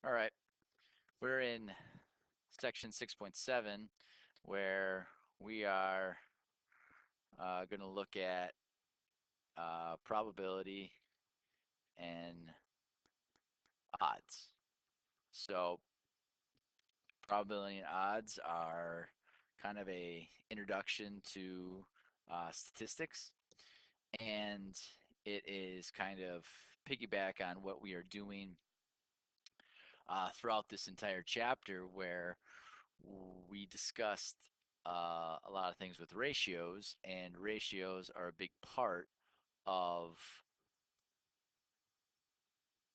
All right, we're in section 6.7 where we are going to look at probability and odds. So probability and odds are kind of a introduction to statistics, and it is kind of piggyback on what we are doing throughout this entire chapter where we discussed a lot of things with ratios, and ratios are a big part of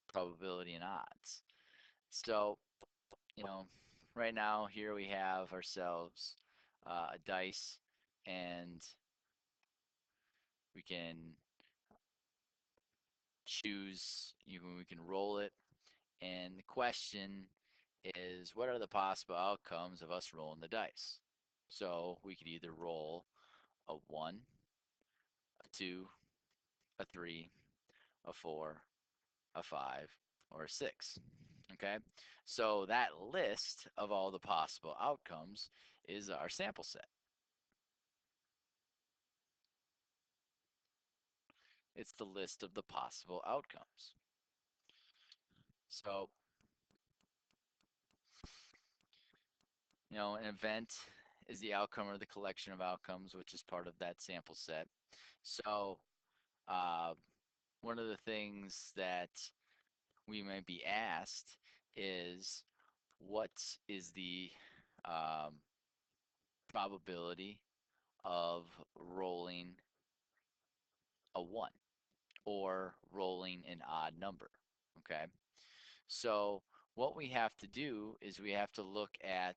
probability and odds. So, you know, right now here we have ourselves a dice, and we can choose, we can roll it, and the question is, what are the possible outcomes of us rolling the dice? So we could either roll a 1, a 2, a 3, a 4, a 5, or a 6. Okay, so that list of all the possible outcomes is our sample set. It's the list of the possible outcomes. So, an event is the outcome or the collection of outcomes, which is part of that sample set. So, uh, one of the things that we might be asked is, what is the um, probability of rolling a 1 or rolling an odd number? Okay, so what we have to do is we have to look at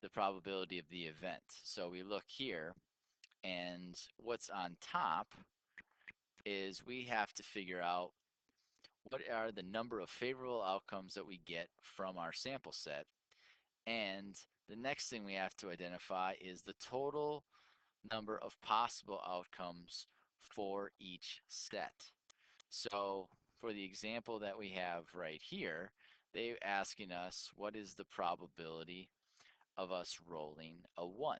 the probability of the event. So we look here, and what's on top is we have to figure out what are the number of favorable outcomes that we get from our sample set. And the next thing we have to identify is the total number of possible outcomes for each set. So for the example that we have right here, they're asking us what is the probability of us rolling a 1.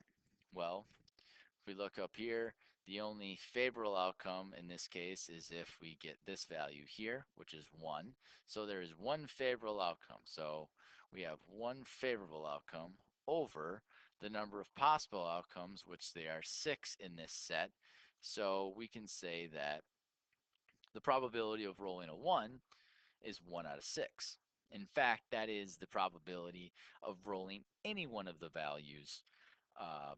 Well, if we look up here, the only favorable outcome in this case is if we get this value here, which is 1. So there is one favorable outcome. So we have one favorable outcome over the number of possible outcomes, which they are 6 in this set. So we can say that the probability of rolling a 1 is 1 out of 6. In fact, that is the probability of rolling any one of the values uh,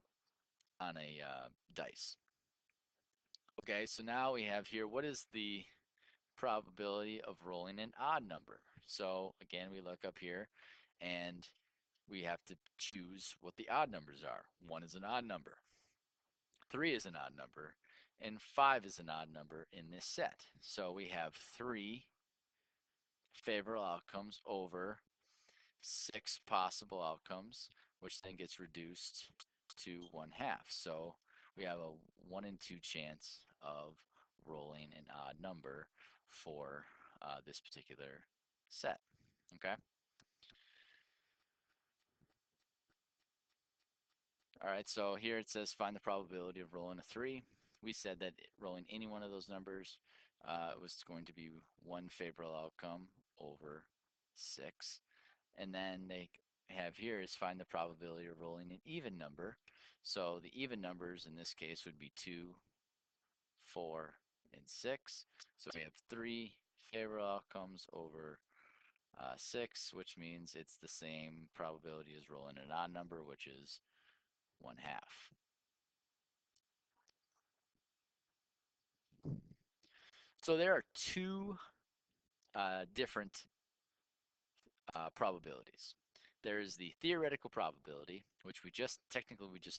on a dice. Okay, so now we have here, what is the probability of rolling an odd number? So again, we look up here, and we have to choose what the odd numbers are. 1 is an odd number, 3 is an odd number, and 5 is an odd number in this set. So we have 3 favorable outcomes over 6 possible outcomes, which then gets reduced to 1/2. So we have a 1 in 2 chance of rolling an odd number for this particular set. Okay. All right. So here it says find the probability of rolling a 3. We said that rolling any one of those numbers was going to be one favorable outcome over 6. And then they have here is find the probability of rolling an even number. So the even numbers in this case would be 2, 4, and 6. So we have 3 favorable outcomes over 6, which means it's the same probability as rolling an odd number, which is 1/2. So there are two different probabilities. There's the theoretical probability, which we just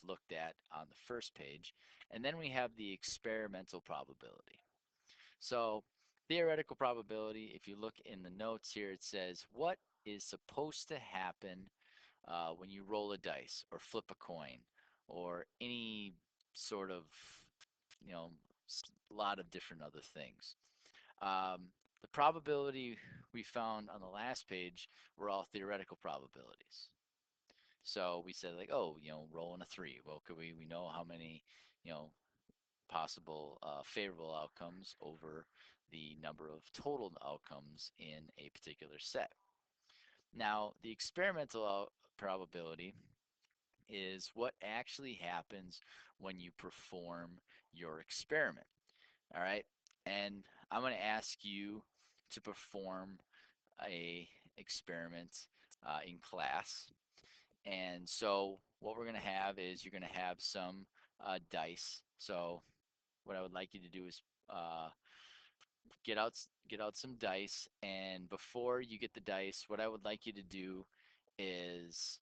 looked at on the first page, and then we have the experimental probability. So theoretical probability, if you look in the notes here, it says what is supposed to happen when you roll a dice or flip a coin or any sort of, you know, lot of different other things. Um, The probability we found on the last page were all theoretical probabilities. So we said like, oh, rolling a three. Well, we know how many, you know, possible favorable outcomes over the number of total outcomes in a particular set. Now, the experimental probability is what actually happens when you perform your experiment. All right. And I'm going to ask you to perform a experiment in class. And so what we're going to have is you're going to have some dice. So what I would like you to do is uh, get out get out some dice, and before you get the dice, what I would like you to do is,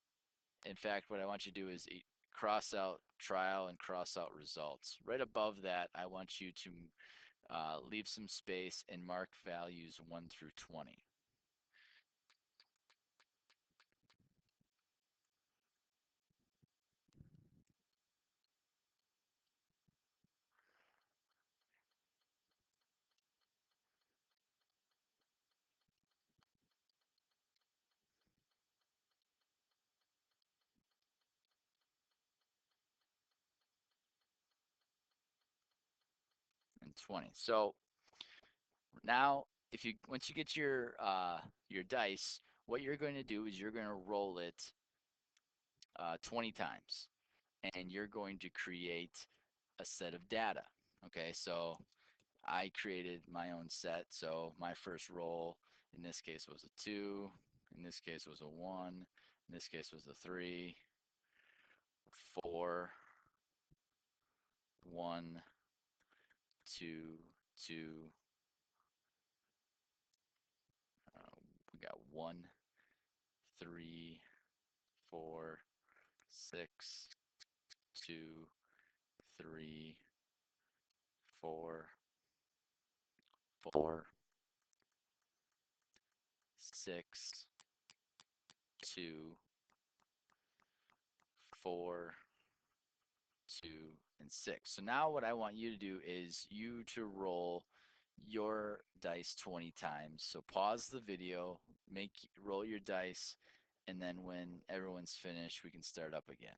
in fact, what I want you to do is cross out trial and cross out results. Right above that, I want you to leave some space and mark values 1 through 20. And 20. So now, if you once you get your dice, what you're going to do is you're going to roll it 20 times, and you're going to create a set of data. Okay, so I created my own set. So my first roll in this case was a 2, in this case was a 1, in this case was a 3, 4, 1, 2, 2. We got 1, 3, 4, 6, 2, 3, 4, 4, 6, 2, 4, 2, and 6. So now what I want you to do is you to roll your dice 20 times. So pause the video, roll your dice, and then when everyone's finished, we can start up again.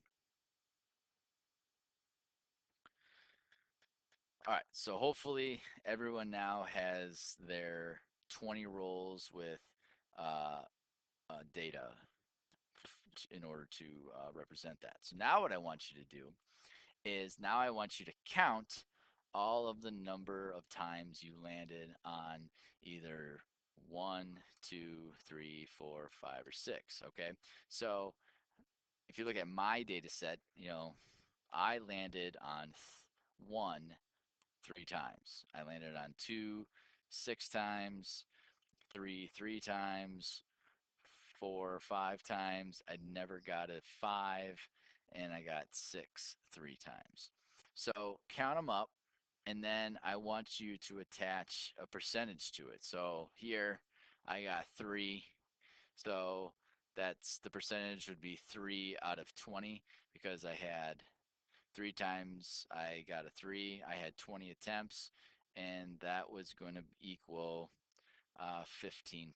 All right, so hopefully everyone now has their 20 rolls with uh, data in order to represent that. So now what I want you to do is now I want you to count all of the number of times you landed on either 1, 2, 3, 4, 5, or 6. Okay, so if you look at my data set, I landed on 1 3 times. I landed on 2 6 times, 3 3 times, 4 5 times. I never got a 5, and I got 6 3 times. So count them up, and then I want you to attach a percentage to it. So here I got 3. So that's the percentage would be 3 out of 20 because I had 3 times I got a 3. I had 20 attempts, and that was going to equal 15%.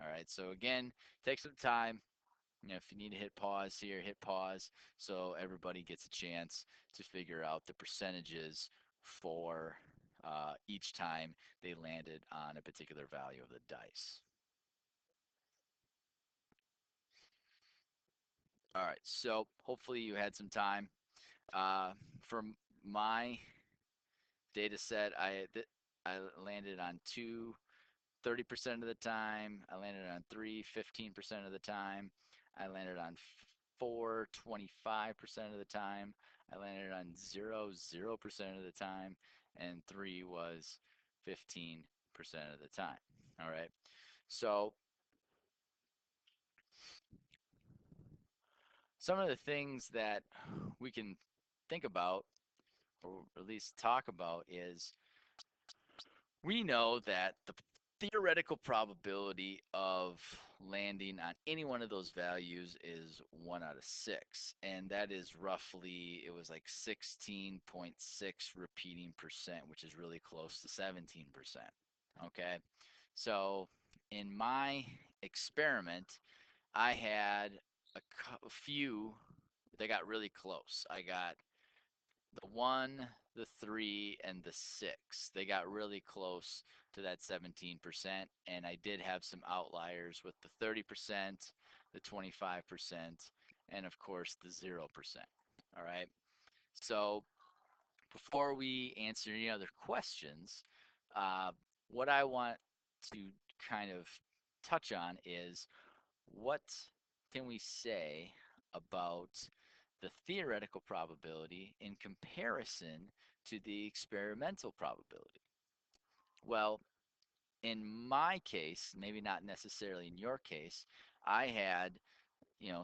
All right, so again, take some time. If you need to hit pause here, hit pause so everybody gets a chance to figure out the percentages for each time they landed on a particular value of the dice. All right, so hopefully you had some time. From my data set, I landed on 2 30% of the time. I landed on 3 15% of the time. I landed on 4 25% of the time. I landed on 0 0% of the time. And 3 was 15% of the time. All right. So some of the things that we can think about, or at least talk about, is we know that the theoretical probability of landing on any one of those values is 1 out of 6, and that is roughly, it was like 16.6 repeating percent, which is really close to 17%. Okay. So in my experiment, I had a few that got really close. I got the one, the three, and the six. They got really close to that 17%. And I did have some outliers with the 30%, the 25%, and of course the 0%. All right. So before we answer any other questions, uh, what I want to kind of touch on is what can we say about the theoretical probability in comparison to the experimental probability? Well, in my case, maybe not necessarily in your case, I had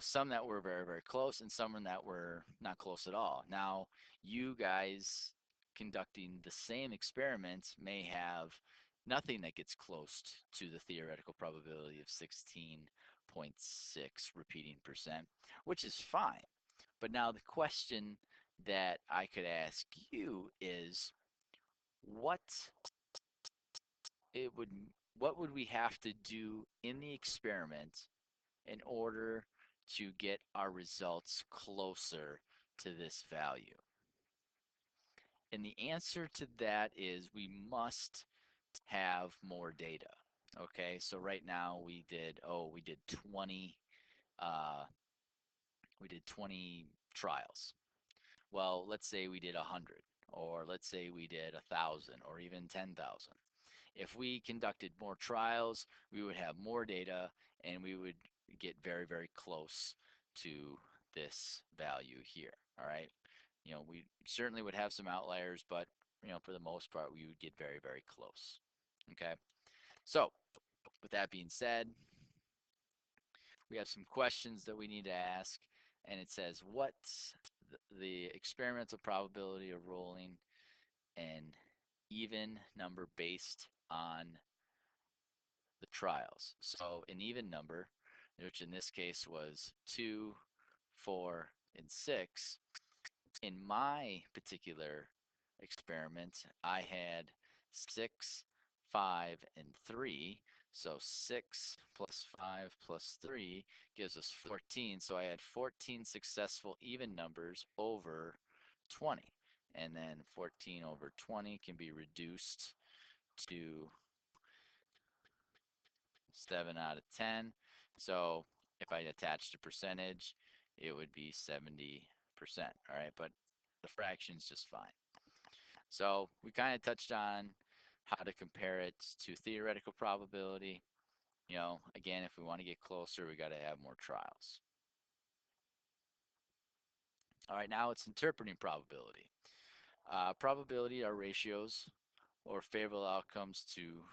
some that were very, very close and some that were not close at all. Now, you guys conducting the same experiments may have nothing that gets close to the theoretical probability of 16.6 repeating percent, which is fine. But now the question that I could ask you is what it would what would we have to do in the experiment in order to get our results closer to this value? And the answer to that is we must have more data. Okay, so right now we did 20 uh, we did 20 trials. Well, let's say we did 100, or let's say we did 1,000, or even 10,000. If we conducted more trials, we would have more data and we would get very, very close to this value here. All right. We certainly would have some outliers, but for the most part, we would get very, very close. Okay. So with that being said, we have some questions that we need to ask, and it says, what's the experimental probability of rolling an even number based on the trials? So an even number, which in this case was 2, 4, and 6. In my particular experiment, I had 6, 5, and 3. So 6 plus 5 plus 3 gives us 14. So I had 14 successful even numbers over 20. And then 14 over 20 can be reduced to 7 out of 10. So if I attached a percentage, it would be 70%. All right, but the fraction's just fine. So we kind of touched on how to compare it to theoretical probability. Again, if we want to get closer, we got to have more trials. All right, now it's interpreting probability. Probability are ratios or favorable outcomes to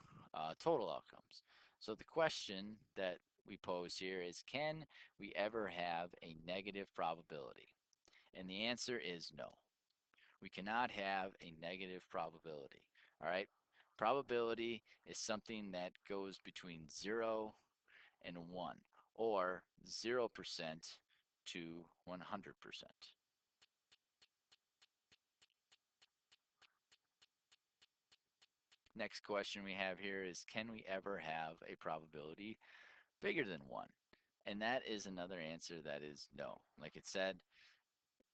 total outcomes. So the question that we pose here is, can we ever have a negative probability? And the answer is no. We cannot have a negative probability. All right. Probability is something that goes between 0 and 1, or 0% to 100%. Next question we have here is, can we ever have a probability bigger than 1? And that is another answer that is no. Like it said,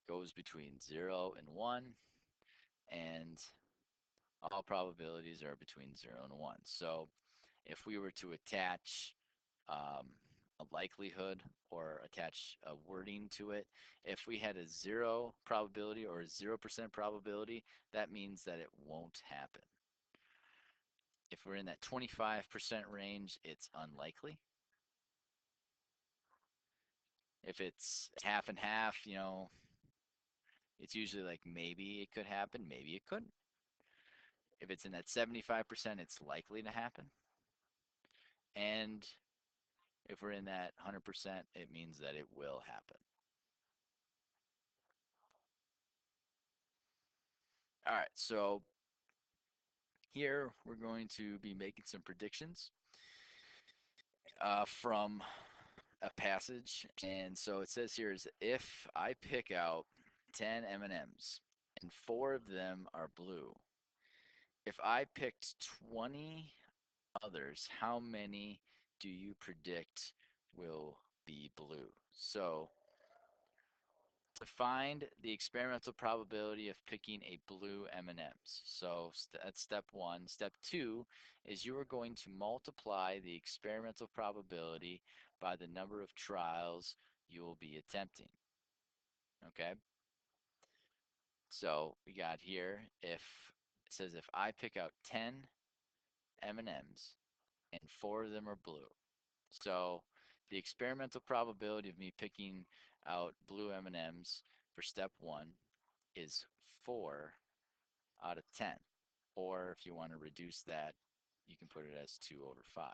goes between 0 and 1, and all probabilities are between 0 and 1. So if we were to attach a likelihood or attach a wording to it, if we had a 0 probability or a 0% probability, that means that it won't happen. If we're in that 25% range, it's unlikely. If it's half and half, it's usually like maybe it could happen, maybe it couldn't. If it's in that 75%, it's likely to happen. And if we're in that 100%, it means that it will happen. All right, so here we're going to be making some predictions from a passage. And so it says here is, if I pick out 10 M&Ms and 4 of them are blue, if I picked 20 others, how many do you predict will be blue? So to find the experimental probability of picking a blue M&Ms. So that's step one. Step two is you are going to multiply the experimental probability by the number of trials you will be attempting. Okay? So we got here, if it says if I pick out 10 M&Ms and 4 of them are blue. So the experimental probability of me picking out blue M&Ms for step one is 4 out of 10. Or if you want to reduce that, you can put it as 2 over 5.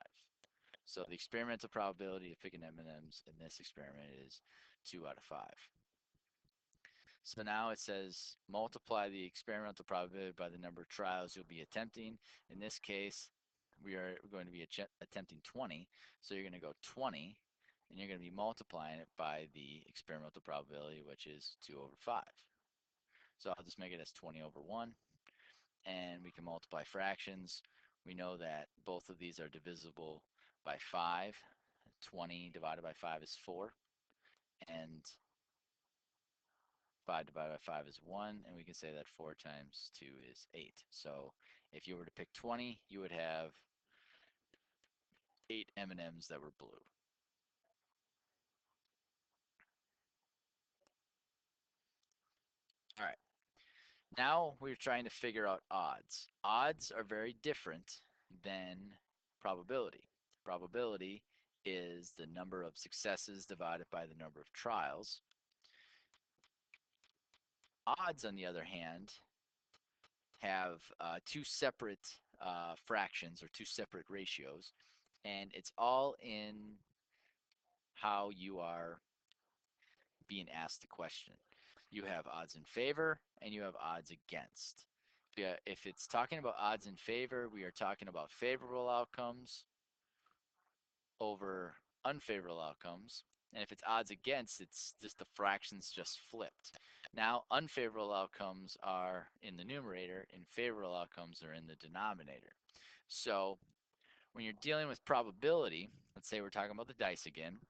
So the experimental probability of picking M&Ms in this experiment is 2 out of 5. So now it says multiply the experimental probability by the number of trials you'll be attempting. In this case, we're going to be attempting 20. So you're going to go 20, and you're going to be multiplying it by the experimental probability, which is 2 over 5. So I'll just make it as 20 over 1, and we can multiply fractions. We know that both of these are divisible by 5. 20 divided by 5 is 4, and 5 divided by 5 is 1, and we can say that 4 times 2 is 8. So if you were to pick 20, you would have 8 M&Ms that were blue. All right, now we're trying to figure out odds. Odds are very different than probability. Probability is the number of successes divided by the number of trials. Odds, on the other hand, have two separate fractions or two separate ratios, and it's all in how you are being asked the question. You have odds in favor and you have odds against. Yeah, if it's talking about odds in favor, we are talking about favorable outcomes over unfavorable outcomes. And if it's odds against, it's just the fractions just flipped. Now, unfavorable outcomes are in the numerator and favorable outcomes are in the denominator. So when you're dealing with probability, let's say we're talking about the dice again,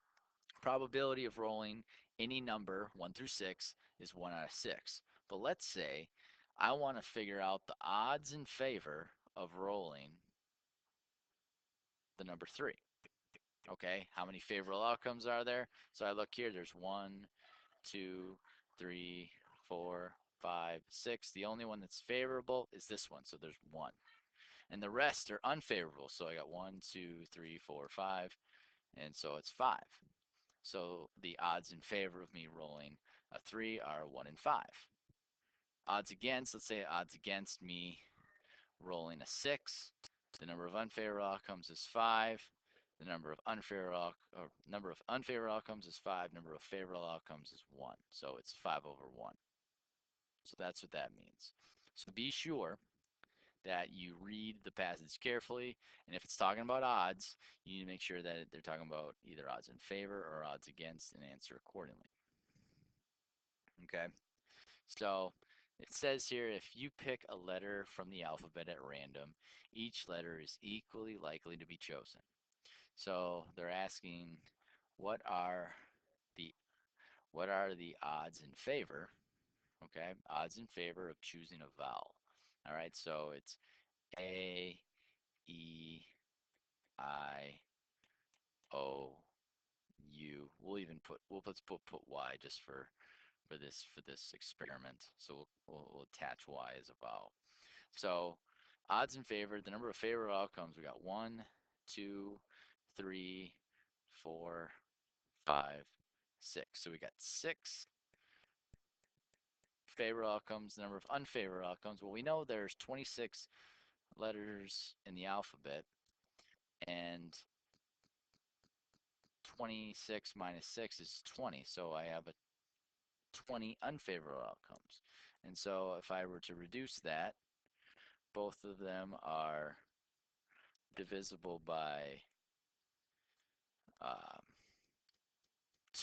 probability of rolling any number 1 through 6 is 1 out of 6. But let's say I want to figure out the odds in favor of rolling the number 3. Okay, how many favorable outcomes are there? So I look here, there's 1, 2, 3, 4, 5, 6. The only one that's favorable is this one, so there's 1. And the rest are unfavorable. So I got 1, 2, 3, 4, 5, and so it's 5. So the odds in favor of me rolling a 3 are 1 in 5. Odds against, let's say odds against me rolling a 6. The number of unfavorable outcomes is 5. The number of unfavorable outcomes is 5. Number of favorable outcomes is 1. So it's 5 over 1. So that's what that means. So be sure that you read the passage carefully, and if it's talking about odds, you need to make sure that they're talking about either odds in favor or odds against and answer accordingly. Okay, so it says here if you pick a letter from the alphabet at random, each letter is equally likely to be chosen. So they're asking what are the odds in favor, okay? Odds in favor of choosing a vowel. All right, so it's A, E, I, O, U. Let's put Y just for this experiment. So we'll attach Y as a vowel. So odds in favor, the number of favorable outcomes, we got 1, 2, 3, 4, 5, 6. So we got 6 favorable outcomes, the number of unfavorable outcomes. Well, we know there's 26 letters in the alphabet, and 26 minus 6 is 20. So I have a 20 unfavorable outcomes. And so if I were to reduce that, both of them are divisible by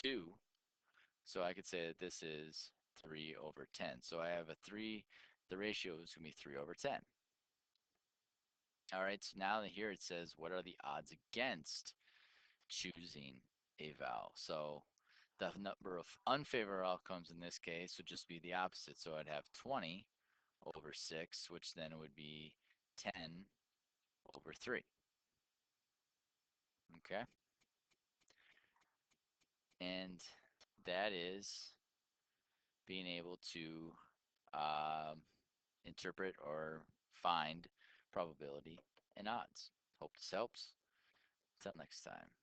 2. So I could say that this is 3 over 10. So I have a 3, the ratio is going to be 3 over 10. All right, so now here it says, what are the odds against choosing a vowel? So the number of unfavorable outcomes in this case would just be the opposite. So I'd have 20 over 6, which then would be 10 over 3. Okay? And that is being able to um, interpret or find probability and odds. Hope this helps. Until next time.